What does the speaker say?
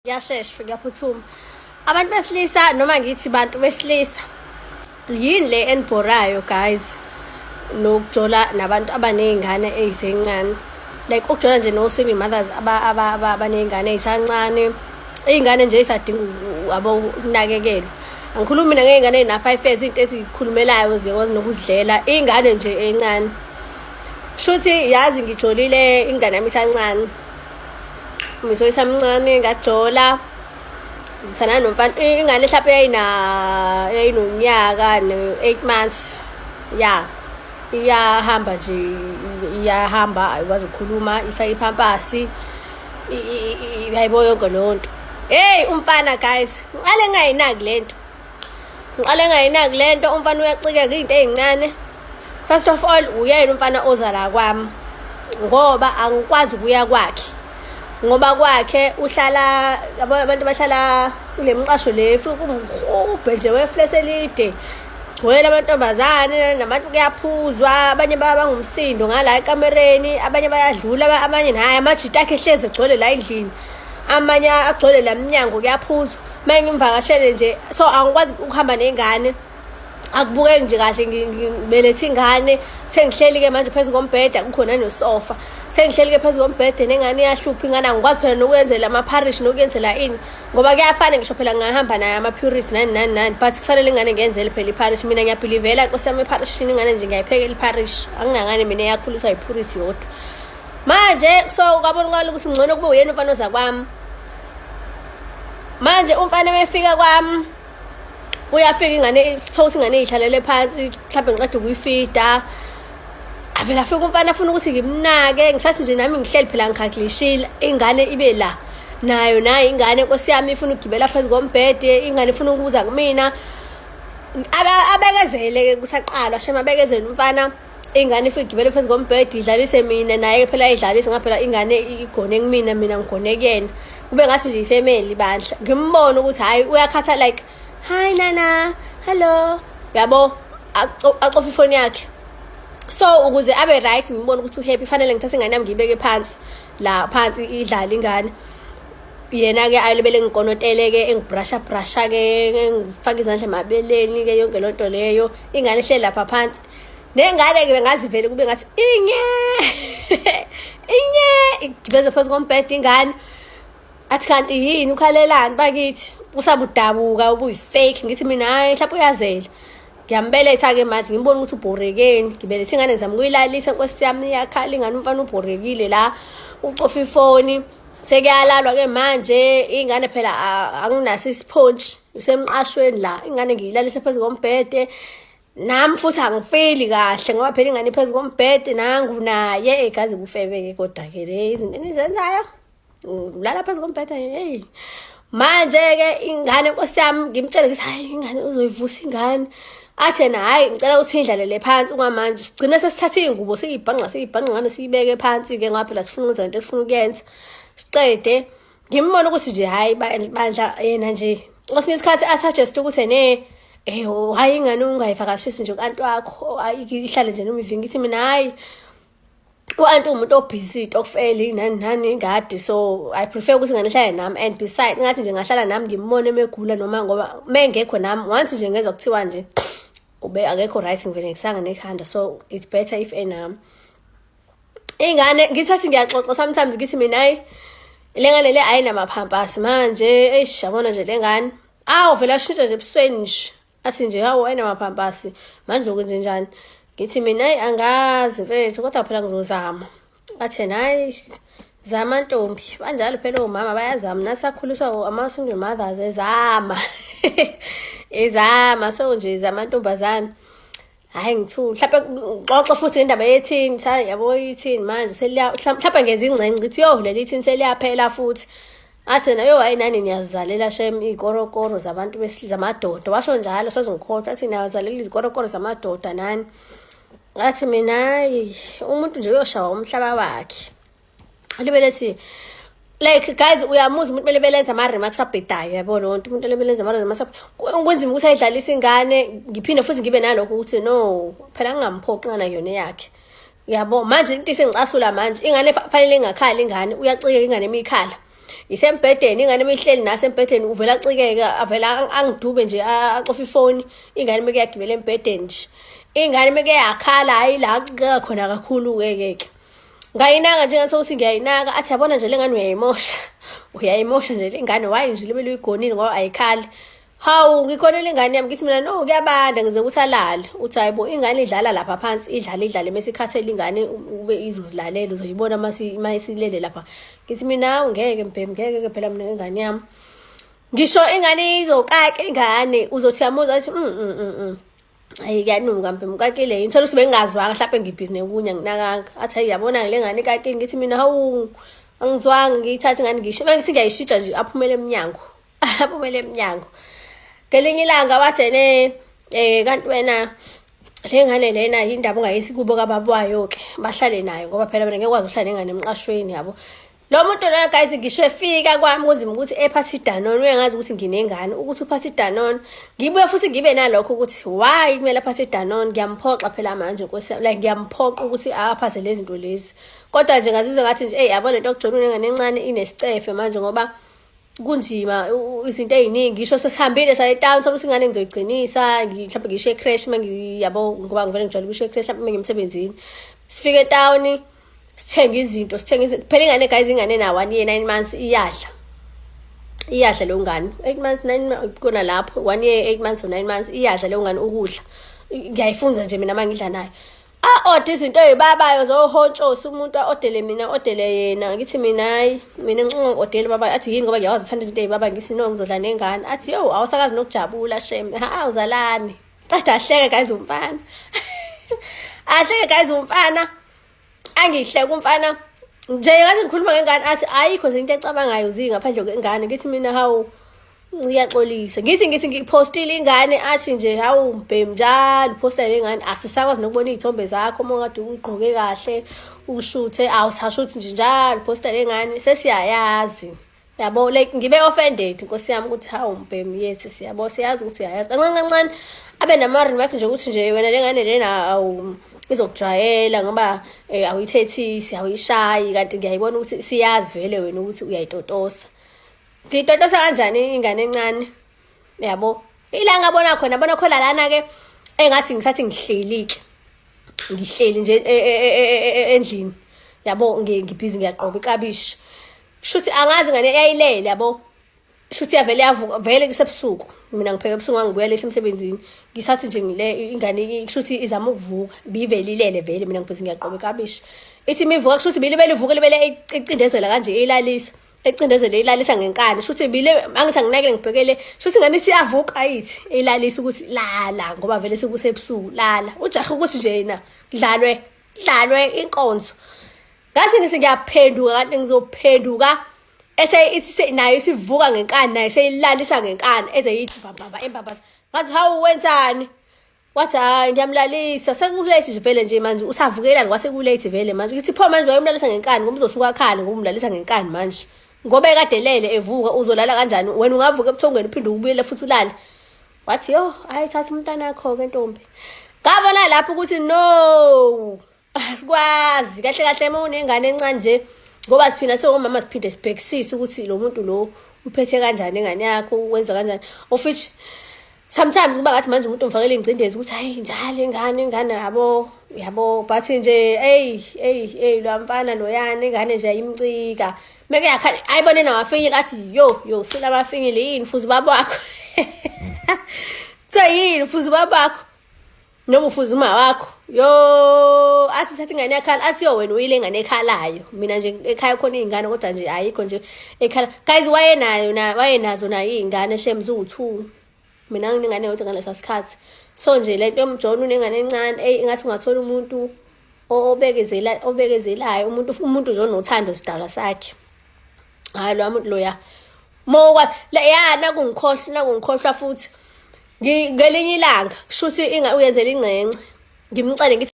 Yashesha kuyaphuthuma. Abantu besilisa noma ngithi bantu besilisa yini le enibhorayo guys nokujola nabantu abanezingane ezisencane, like ukujola nje no single mothers abanezingane ezisancane, izingane nje ezisadinga ukunakekelwa. Angikhulumi mina ngezingane ezina 5 years, into esikhulumelayo ziyakwazi nokuzidlela, izingane nje ezincane. Shuthi yazi ngijolile ingane yami isancane, umso isamncane ngajola sana nomfana, ingane mhlawumbe yayinonyaka no8 months. Iyahamba nje, iyahamba, ayikwazi ukukhuluma, ifake ipampasi, yayibo yonke lonto. Hey umfana guys, ngale ngayinaki lento, umfana uyacikeka into ezincane. First of all uyena umfana ozala kwami, ngoba angikwazi ukuya kwakhe, ngoba kwakhe uhlala abantu bahlala kule mqasho lefu kumkhubhe nje weflese elide, gcwele amantombazane nabantu kuyaphuzwa, abanye bangumsindo ngala ekamereni, abanye bayadlula, abanye naye amajita akhe ehlezi egcwele la endlini, amanye agcwele la mnyango kuyaphuzwa. Manje ngimvakashele nje, so angikwazi ukuhamba nengane, akubukeki nje kahle. Ngibelethe ingane, sengihleli ke manje phezu kombheda, kukhona nosofa, sengihleli ke phezu kombheda nengane iyahlupha ingane. Angikwazi phela nokwenzela ama-parish nokuyenzela ini, ngoba kuyafana ngisho phela ngahamba naye ama-purity nani, but kufanele ingane ngiyenzele phela i-parish. Mina ngiyabhilivela Nkosi yami eparishini, ingane nje ngiyayiphekela i-parish, anginangane mina eyakhuliswa yi-purity yodwa. Manje so ukabona ukuthi ngcono kube uyena umfana oza kwami. Manje umfana mefika kwami, uyafika ingane, thosi ingane ihlalele phansi, mhlawumbe ngiqeda ukuyifida, avela afika umfana afuna ukuthi ngimnake. Ngisathi nje nami ngihleli phela ngikhaklishile, ingane ibe la nayo ingane, Nkosi yami ifuna ukugibela phezu kombhede, ingane ifuna ukubuza kumina. Abekezele kusaqala, shema abekezele umfana, ingane ifika igibele phezu kombhede idlalise mina, naye phela idlalise ngaphela ingane igone kumina, mina ngigone kuyena. Kube ngathi nje ifamily bandla. Ngimbona ukuthi hayi uyakhatha, like hi nana, hello, yabo, aqofa ifoni yakhe. So ukuze abe right, ngibona ukuthi uhappy, fanele ngithathe ingane yami ngiyibeke phansi la phansi idlala ingane. Yena ke ayilebele ngikonotele ke, engibrusha ke, ngifaka izandla emabeleni ke, yonke lonto leyo. Ingane ihleli lapha phansi, nengane ke ngazivele kube ngathi igibeze phansi kombhede ingane. Athi kanti yini ukhalelani bakithi, usabudabuka ubuyifake. Ngithi mina hayi mhlawumbe uyazela. Ngiyambeletha ke manje, ngibona ukuthi ubhorekeni, ngibelethe ingane zami kuyilalisa. Nkosi yami iyakhala ingane, umfana ubhorekile la, ucofa ifoni, sekuyalalwa ke manje. Ingane phela anginaso isponge, usemqashweni la, ingane ngiyilalisa phezu kombhede. Nami futhi angifeli kahle ngoba phela ingane phezu kombhede nangu naye egazi kufebeke. Kodwa ke le izinto enizenzayo ulala phezu kombhede. Hey manje ke ingane, Nkosi yami ngimtshela ngithi hayi ingane uzoyivusa ingane. Athi yena hayi ngicela ukuthi indlalele phansi. Kwamanje sigcina sesithatha izingubo siyibhanqa ngane siyibeke phansi ke, ngoba phela sifuna ukwenza into esifuna ukuyenza. Siqede ngimbona ukuthi nje hayi bandla yena nje kwesinye isikhathi asuggest ukuthi hayi ingane ungayivakashisi nje ku-anti wakho, ihlale nje noma ivini. Ngithi mina hayi u-anti umuntu obhizi tokufeli nani ingadi, so I prefer ukuthi ingane ihlale nami. And beside ngathi nje ngahlala nami ngimbone megula, noma ngoba mengekho nami once nje ngezwa kuthiwa nje ube akekho right, ngivele ngisanga nekhanda, so it's better if enami. Ingane ngithathi ngiyaxoxa sometimes ngithi mina hayi le ngane le ayinamaphampasi manje, yabona nje le ngane vele ashintsha nje ebusweni nje. Athi nje hawo ayinamaphampasi manje uzokwenza njani? Ngithi mina hayi angazi mfethu, kodwa phela ngizozama. Athi hayi zama ntombi, banjalo phela omama bayazama, nasakhuliswa ama-single mothers ezama so nje zama ntombazane. Hayi ngithu mhlawumbe xoxa futhi ngendaba yethini, hayi yabo yithini manje mhlawumbe ngenza ingcenye ngithi leli thini seliyaphela futhi. Athi nayo hayi nani niyazizalela shem ikorokoro zabantu besilisa amadoda, washo njalo sezingikhohlwa. Athi niyazizalela izikorokoro zamadoda nani. Athi mina hayi umuntu nje uyoshawa umhlaba wakhe. Alibelethi like guys, uyamuza umuntu belebelenza ama-remarks abhedayo, yabo lonto umuntu lebelenza ama-remarks kwenzima ukuthi ayidlalise ingane. Ngiphinde futhi ngibe nalokho ukuthi no phela ngingamphoqi ngana yona yakhe, yabo. Manje into isengicasula manje, ingane fanele ingakhali ingane, uyacika ingane emikhala. Ngisembhedeni ingane imihleli naso embhedeni uvela acikeka avela angidube nje acofa ifoni ingane meke yagibela embhedeni nje. Ingane meke yakhala hayi la acikeka khona kakhulu-ke. Ngayinaka nje ngasokuthi ngiyayinaka athi yabona nje lengane uyayimosha nje ingane wayi nje libe luyigonile ngoba ayikhali. Hawu ngikhonela ingane yami ngithi mina no kuyabanda ngize ukuthi alale. Uthi hayibo ingane idlala lapha phansi idlale mase ikhathele ingane ube izozilalela uzoyibona mayisilele lapha. Ngithi mina ngeke mbhemi ngeke phela mina ingane yami. Ngisho ingane izokake ingane uzothi yamuza athi hayi kuyanuka mbhemi kakile ngithola ukuthi bengingazwanga mhlawumbe ngibhizi nekunye nginakanga. Athi hayi yabona le ngane kakile ngithi mina hawu angizwanga ngiyithatha ingane ngisho mangithi ngiyayishintsha nje aphumele emnyango. Ngelinye ilanga wathi kanti wena le ngane lena indaba ungayisi kubo kababa wayo-ke bahlale nayo ngoba phela mina ngeke kwazi ukuhlala nengane emqashweni yabo. Lo muntu lona guys ngisho efika kwami kunzima ukuthi ephathe idanone uyangazi ukuthi nginengane ukuthi uphathe idanone. Ngibuye futhi ngibe nalokho ukuthi why kumele aphathe idanone ngiyamphoxa phela manje like ngiyamphoqa ukuthi aphathe lezi zinto lezi. Kodwa nje ngazizwe ngathi nje yabona lento kujona unengane encane inesicefe manje ngoba kunzima izinto eziningi ngisho sesihambile saye town sokuthi ingane ngizoyigcinisa mhlawumbe ngisho ecrash mangiyabo ngoba ngivele ngijwayele ukusho ecrash mhlawumbe ngimsebenzini. Sifike town sithenga izinto phela ingane guys ingane na 1 year 9 months iyadla lo ngane 8 months 9 months kona lapho 1 year 8 months or 9 months iyadla lo ngane ukudla ngiyayifunza nje mina mangidla nayo. Order izinto ezibabayo zohontshosa umuntu odele mina odele yena ngithi mina ngicunga baba athi yini ngoba ngiyawazi uthanda izinto ezibaba ngithi no ngizodla nengane athi yo awusakazi nokujabula shem uzalani qeda ahleke guys umfana ahleke guys umfana angihleke umfana nje ngathi ngikhuluma ngengane athi ayikho nje into ecabangayo ngaphandle kwengane ngithi mina hawu ngiyaxolisa ngithi ngipostile ingane athi nje hawu mbhemi njalo posta le ngane asisakwazi nokubona izithombe zakho uma kade ugqoke kahle ushuthe awusashuthi nje njalo posta le ngane sesiyayazi yabo like ngibe offended Nkosi yami ukuthi hawu mbhemi yethi siyabo siyazi ukuthi uyayazi kancane abe namarini bathi nje ukuthi nje wena le ngane lena awu izokujwayela ngoba awuyithethisi awuyishayi kanti ngiyayibona ukuthi siyazi vele wena ukuthi uyayitotosa. Ngitotosa kanjani ingane encane yabo ila ngabona khona lana-ke engathi ngisathi ngihleli nje endlini yabo ngibhizi ngiyaqoba ikabishi shuthi angazi ngane yayilele yabo shuthi yavele yavuka vele kusebusuku mina ngipheka ebusuku ngangibuyela emsebenzini ngisathi nje ngile ingane shuthi izama ukuvuka bivelilele vele mina ngibhizi ngiyaqoba ikabishi ithi mivuka shuthi bilibele ivuka libele icindezela kanje ilalisa ecindezele ilalisa ngenkani shuthi bile angithi anginakele ngibhekele shuthi ngane siyavuka ayithi ilalisa ukuthi lala ngoba vele sekusebusuku lala ujaha ukuthi nje yena dlalwe inkonzo ngathi ngithi ngiyaphenduka kanti ngizophenduka ithi nayo isivuka ngenkani nayo seyilalisa ngenkani ezeyithi baba embabasa ngathi hawu wenzani wathi hayi ngiyamlalisa sekulethe nje vele nje manje usavukela ngwase kulate vele manje ngithi pho manje wayemlalisa ngenkani ngoba uzosuka khali ngoba umlalisa ngenkani manje ngoba ekade lele evuka uzolala kanjani wena ungavuka ebuthongweni uphinde ubuyele futhi ulale wathi yo hayi thatha umntana wakho ke ntombi ngabona lapho ukuthi no asikwazi kahle uma unengane encane nje ngoba siphina sengomama siphinde sibhekisise ukuthi lo muntu lo uphethe kanjani engane yakho wenza kanjani of which sometimes kuba ngathi manje umuntu umfakele ingcindezi ukuthi hayi njalo ingane yabo but nje hey lo mfana loyana ingane nje ayimcika meke yakhala ayibone namafinyile athi yo sila amafinyile yini futhi babakho yini futhi babakho noma ufuza uma wakho yo athi sathi ingane yakhala athi yo wena uyile ingane ekhalayo mina nje ekhaya khona izingane kodwa nje ayikho nje ekhala guys wayenazo na izingane shemzu2 mina ngingane yodwa ngalesa sikhathi so nje lento yomjona unengane encane engathi ungathola umuntu obekezelayo umuntu nje onothando sidala sakhe hayi lo muntu loya mokwa la yana kungikhohlwa futhi ngelinye ilanga kushuthi uyenzela ingcenge ngimcane ngithi